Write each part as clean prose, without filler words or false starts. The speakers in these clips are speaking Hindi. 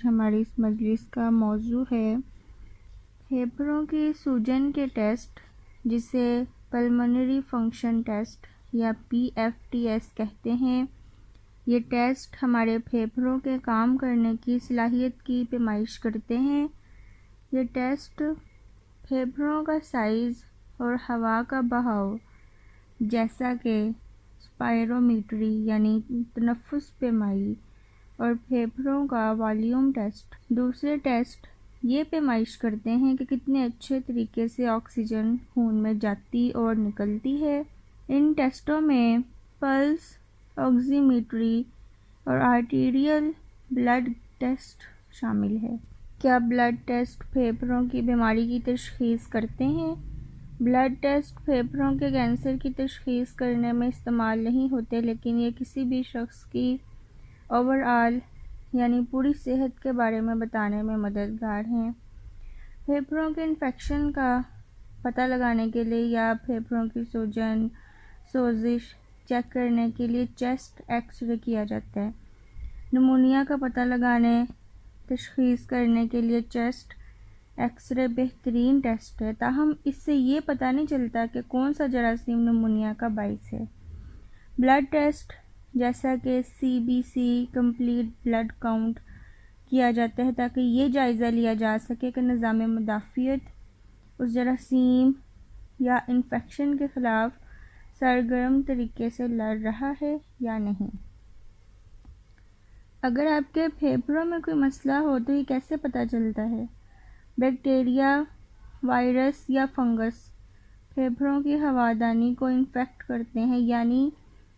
हमारी इस मजलिस का मौजू है फेफड़ों की सूजन के टेस्ट, जिसे पल्मोनरी फंक्शन टेस्ट या PFTS कहते हैं। ये टेस्ट हमारे फेफड़ों के काम करने की सलाहियत की पैमाइश करते हैं। ये टेस्ट फेफड़ों का साइज़ और हवा का बहाव, जैसा कि स्पायरोमीट्री यानी तनफ्फुस पैमाई और फेफड़ों का वॉल्यूम टेस्ट। दूसरे टेस्ट ये पैमाइश करते हैं कि कितने अच्छे तरीके से ऑक्सीजन खून में जाती और निकलती है। इन टेस्टों में पल्स ऑक्सीमीट्री और आर्टीरियल ब्लड टेस्ट शामिल है। क्या ब्लड टेस्ट फेफड़ों की बीमारी की तशख़ीस करते हैं? ब्लड टेस्ट फेफड़ों के कैंसर की तशख़ीस करने में इस्तेमाल नहीं होते, लेकिन ये किसी भी शख्स की ओवरऑल यानी पूरी सेहत के बारे में बताने में मददगार हैं। फेफड़ों के इन्फेक्शन का पता लगाने के लिए या फेफड़ों की सूजन सोजिश चेक करने के लिए चेस्ट एक्सरे किया जाता है। निमोनिया का पता लगाने तशख़ीस करने के लिए चेस्ट एक्सरे बेहतरीन टेस्ट है, ताहम इससे ये पता नहीं चलता कि कौन सा जरासीम निमोनिया का बाइस है। ब्लड टेस्ट जैसा कि CBC कंप्लीट ब्लड काउंट किया जाता है, ताकि ये जायज़ा लिया जा सके कि निज़ाम मुदाफ़ियत उस जरासीम या इन्फेक्शन के ख़िलाफ़ सरगर्म तरीके से लड़ रहा है या नहीं। अगर आपके फेफड़ों में कोई मसला हो तो ये कैसे पता चलता है? बैक्टीरिया, वायरस या फंगस फेफड़ों की हवादानी को इन्फेक्ट करते हैं, यानी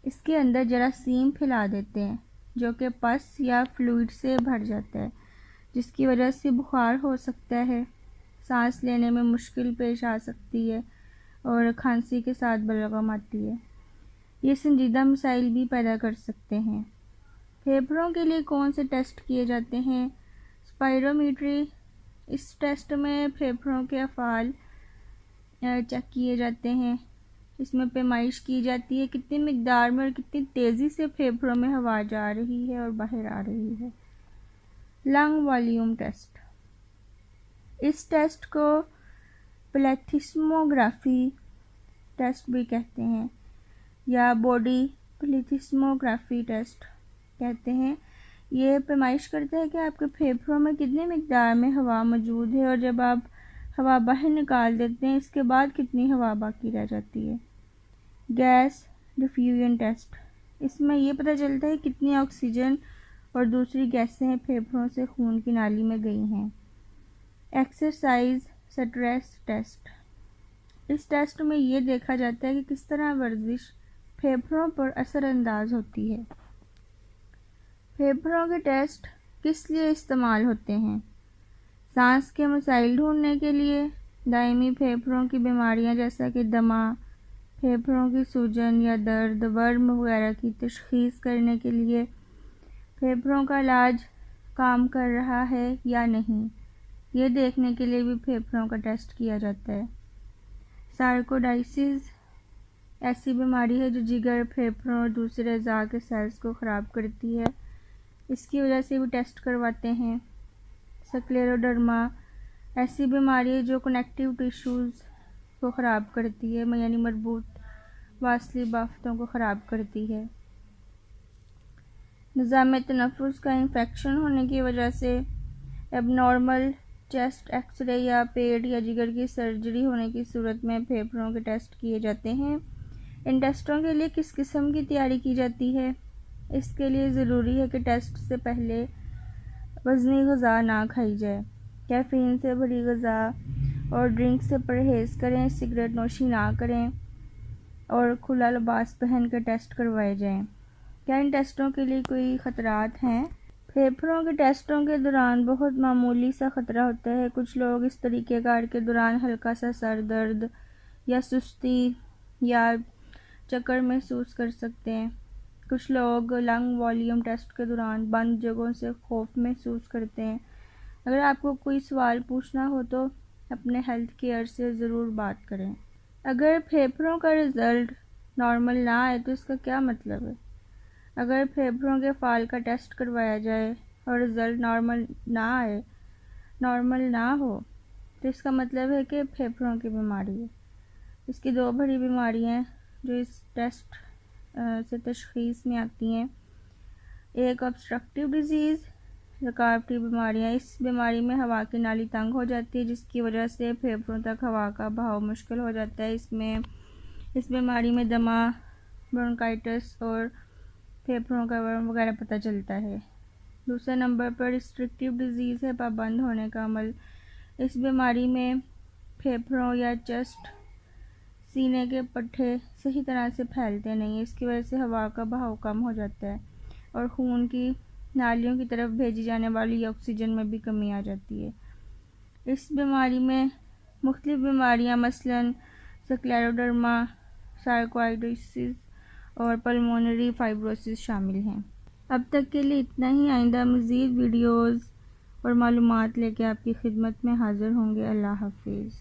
इसके अंदर जरासीम फैला देते हैं, जो कि पस या फ्लूइड से भर जाता है, जिसकी वजह से बुखार हो सकता है, सांस लेने में मुश्किल पेश आ सकती है और खांसी के साथ बलगम आती है। ये संजीदा मसाइल भी पैदा कर सकते हैं। फेफड़ों के लिए कौन से टेस्ट किए जाते हैं? स्पायरोमीट्री। इस टेस्ट में फेफड़ों के अफ़ाल चेक किए जाते हैं। इसमें पैमाइश की जाती है कितनी मिकदार में और कितनी तेज़ी से फेफड़ों में हवा जा रही है और बाहर आ रही है। Lung volume test. इस टेस्ट को प्लेथिस्मोग्राफी टेस्ट भी कहते हैं या बॉडी प्लेथिस्मोग्राफी टेस्ट कहते हैं। ये पैमाइश करता है कि आपके फेफड़ों में कितनी मिकदार में हवा मौजूद है और जब आप हवा बाहर निकाल देते हैं इसके बाद कितनी हवा बाकी रह जाती है। Gas diffusion test. इसमें यह पता चलता है कितनी ऑक्सीजन और दूसरी गैसें फेफड़ों से खून की नाली में गई हैं। Exercise stress test. इस टेस्ट में ये देखा जाता है कि किस तरह वर्जिश फेफड़ों पर असरअंदाज होती है। फेफड़ों के टेस्ट किस लिए इस्तेमाल होते हैं? सांस के मसाइल ढूंढने के लिए, दायमी फेफड़ों की बीमारियां जैसा कि दमा, फेफड़ों की सूजन या दर्द, वर्म वगैरह की तशख़ीस करने के लिए, फेफड़ों का इलाज काम कर रहा है या नहीं, ये देखने के लिए भी फेफड़ों का टेस्ट किया जाता है। सार्कोइडोसिस ऐसी बीमारी है जो जिगर, फेफड़ों और दूसरे अज़ा के सेल्स को ख़राब करती है, इसकी वजह से भी टेस्ट करवाते हैं। स्क्लेरोडर्मा ऐसी बीमारी है जो कनेक्टिव टिश्यूज़ को ख़राब करती है, यानी मरबूत वासली बाफ्तों को ख़राब करती है। निज़ाम तनफ्फुस का इन्फेक्शन होने की वजह से एबनॉर्मल चेस्ट एक्सरे या पेट या जिगर की सर्जरी होने की सूरत में फेफड़ों के टेस्ट किए जाते हैं। इन टेस्टों के लिए किस किस्म की तैयारी की जाती है? इसके लिए ज़रूरी है कि टेस्ट से पहले वज़नी ग़िज़ा ना खाई जाए, कैफ़ीन से भरी ग़िज़ा और ड्रिंक से परहेज़ करें, सिगरेट नोशी ना करें और खुला लिबास पहन कर टेस्ट करवाए जाएं। क्या इन टेस्टों के लिए कोई ख़तरात हैं? फेफड़ों के टेस्टों के दौरान बहुत मामूली सा ख़तरा होता है। कुछ लोग इस तरीक़ेकार के दौरान हल्का सा सर दर्द या सुस्ती या चक्कर महसूस कर सकते हैं। कुछ लोग लंग वॉल्यूम टेस्ट के दौरान बंद जगहों से खौफ महसूस करते हैं। अगर आपको कोई सवाल पूछना हो तो अपने हेल्थ केयर से ज़रूर बात करें। अगर फेफड़ों का रिज़ल्ट नॉर्मल ना आए तो इसका क्या मतलब है? अगर फेफड़ों के फाल का टेस्ट करवाया जाए और रिज़ल्ट नॉर्मल ना हो तो इसका मतलब है कि फेफड़ों की बीमारी है। इसकी दो बड़ी बीमारियां हैं जो इस टेस्ट से तशख़ीस में आती हैं। एक ऑब्स्ट्रक्टिव डिज़ीज़, रुकावटी बीमारियां। इस बीमारी में हवा की नाली तंग हो जाती है जिसकी वजह से फेफड़ों तक हवा का बहाव मुश्किल हो जाता है। इस बीमारी में दमा, ब्रोंकाइटिस और फेफड़ों का वगैरह पता चलता है। दूसरे नंबर पर रिस्ट्रिक्टिव डिज़ीज़ है, पाबंद होने का अमल। इस बीमारी में फेफड़ों या चेस्ट, सीने के पट्टे सही तरह से फैलते नहीं। इसकी वजह से हवा का बहाव कम हो जाता है और खून की नालियों की तरफ भेजी जाने वाली ऑक्सीजन में भी कमी आ जाती है। इस बीमारी में मुख्तलिफ बीमारियां मसलन स्क्लेरोडर्मा, सार्कोइडोसिस और पल्मोनरी फाइब्रोसिस शामिल हैं। अब तक के लिए इतना ही। आइंदा मज़ीद वीडियोज़ और मालूमात लेके आपकी खिदमत में हाज़िर होंगे। अल्लाह हाफिज़।